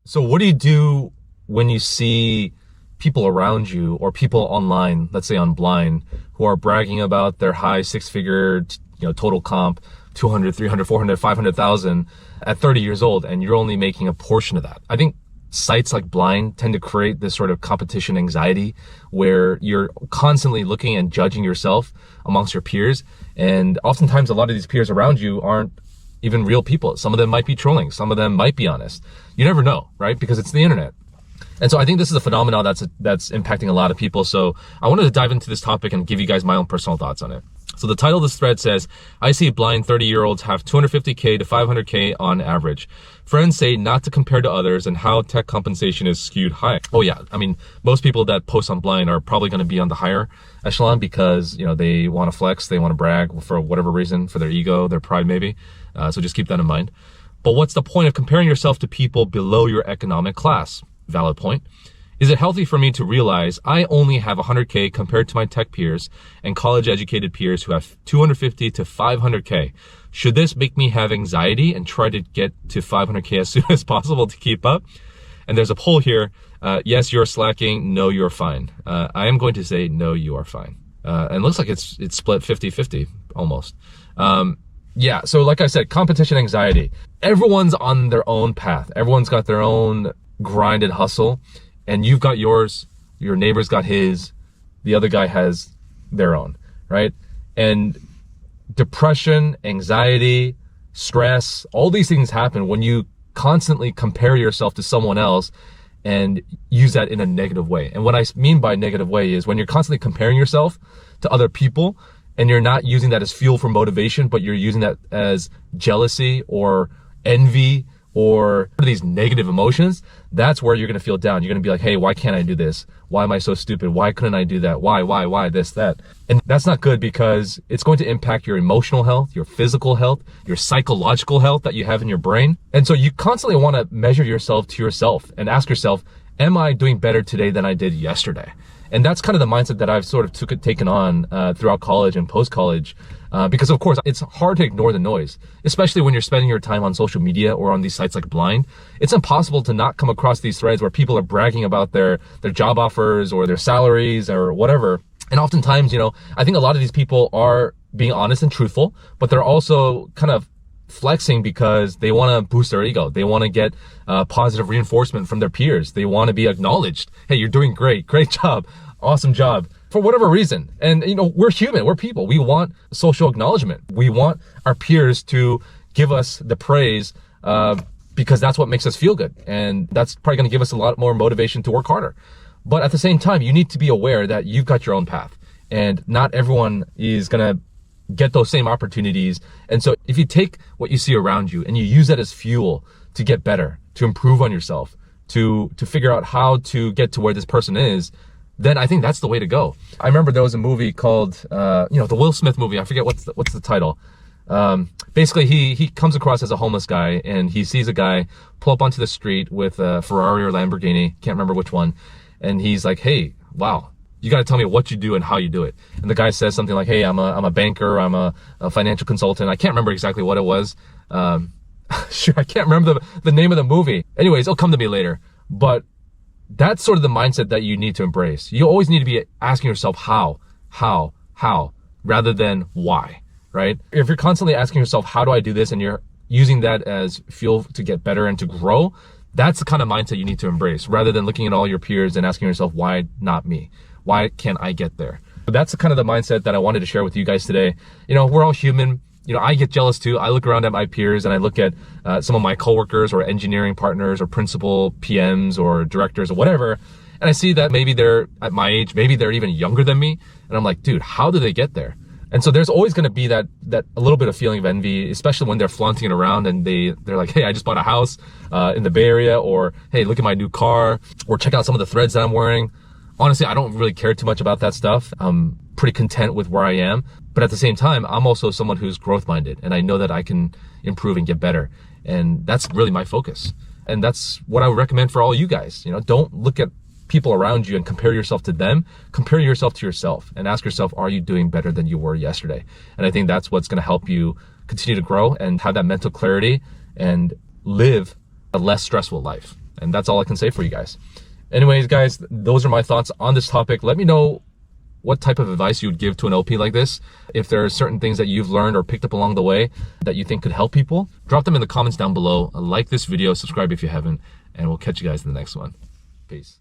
So what do you do when you see people around you or people online, let's say on Blind, who are bragging about their high six-figure, total comp, 200, 300, 400, 500,000 at 30 years old, and you're only making a portion of that? I think sites like Blind tend to create this sort of competition anxiety where you're constantly looking and judging yourself amongst your peers. And oftentimes a lot of these peers around you aren't even real people. Some of them might be trolling. Some of them might be honest. You never know, right? Because it's the internet. And so I think this is a phenomenon that's impacting a lot of people. So I wanted to dive into this topic and give you guys my own personal thoughts on it. So the title of this thread says, I see blind 30-year-olds have 250K to 500K on average. Friends say not to compare to others and how tech compensation is skewed high. Oh yeah, I mean, most people that post on Blind are probably going to be on the higher echelon because, they want to flex, they want to brag for whatever reason, for their ego, their pride maybe. So just keep that in mind. But what's the point of comparing yourself to people below your economic class? Valid point. Is it healthy for me to realize I only have 100K compared to my tech peers and college educated peers who have 250 to 500K? Should this make me have anxiety and try to get to 500K as soon as possible to keep up? And there's a poll here. Yes, you're slacking. No, you're fine. I am going to say no, you are fine. And it looks like it's split 50-50 almost. Yeah, so like I said, competition anxiety. Everyone's on their own path. Everyone's got their own grind and hustle. And you've got yours, your neighbor's got his, the other guy has their own, right? And depression, anxiety, stress, all these things happen when you constantly compare yourself to someone else and use that in a negative way. And what I mean by negative way is when you're constantly comparing yourself to other people and you're not using that as fuel for motivation, but you're using that as jealousy or envy or these negative emotions, that's where you're going to feel down. You're going to be like, hey, why can't I do this? Why am I so stupid? Why couldn't I do that? Why, this, that? And that's not good because it's going to impact your emotional health, your physical health, your psychological health that you have in your brain. And so you constantly want to measure yourself to yourself and ask yourself, am I doing better today than I did yesterday? And that's kind of the mindset that I've sort of taken on throughout college and post-college. Because of course, it's hard to ignore the noise, especially when you're spending your time on social media or on these sites like Blind. It's impossible to not come across these threads where people are bragging about their job offers or their salaries or whatever. And oftentimes, I think a lot of these people are being honest and truthful, but they're also kind of flexing because they want to boost their ego. They want to get positive reinforcement from their peers. They want to be acknowledged. Hey, you're doing great. Great job. Awesome job. For whatever reason. And, we're human. We're people. We want social acknowledgement. We want our peers to give us the praise because that's what makes us feel good. And that's probably going to give us a lot more motivation to work harder. But at the same time, you need to be aware that you've got your own path. And not everyone is going to get those same opportunities. And so if you take what you see around you and you use that as fuel to get better, to improve on yourself, to figure out how to get to where this person is, then I think that's the way to go. I remember there was a movie called, the Will Smith movie. I forget what's the title. Basically he comes across as a homeless guy and he sees a guy pull up onto the street with a Ferrari or Lamborghini. Can't remember which one. And he's like, hey, wow, you got to tell me what you do and how you do it. And the guy says something like, hey, I'm a banker. I'm a financial consultant. I can't remember exactly what it was. Sure. I can't remember the name of the movie. Anyways, it'll come to me later. But that's sort of the mindset that you need to embrace. You always need to be asking yourself how, rather than why, right? If you're constantly asking yourself, how do I do this? And you're using that as fuel to get better and to grow, that's the kind of mindset you need to embrace rather than looking at all your peers and asking yourself, why not me? Why can't I get there? That's the kind of the mindset that I wanted to share with you guys today. We're all human. I get jealous too. I look around at my peers and I look at some of my coworkers or engineering partners or principal PMs or directors or whatever. And I see that maybe they're at my age, maybe they're even younger than me. And I'm like, dude, how did they get there? And so there's always going to be that a little bit of feeling of envy, especially when they're flaunting it around and they're like, hey, I just bought a house in the Bay Area, or hey, look at my new car, or check out some of the threads that I'm wearing. Honestly, I don't really care too much about that stuff. I'm pretty content with where I am. But at the same time, I'm also someone who's growth minded and I know that I can improve and get better. And that's really my focus. And that's what I would recommend for all you guys. Don't look at people around you and compare yourself to them. Compare yourself to yourself and ask yourself, are you doing better than you were yesterday? And I think that's what's going to help you continue to grow and have that mental clarity and live a less stressful life. And that's all I can say for you guys. Anyways, guys, those are my thoughts on this topic. Let me know what type of advice you would give to an LP like this. If there are certain things that you've learned or picked up along the way that you think could help people, drop them in the comments down below. Like this video, subscribe if you haven't, and we'll catch you guys in the next one. Peace.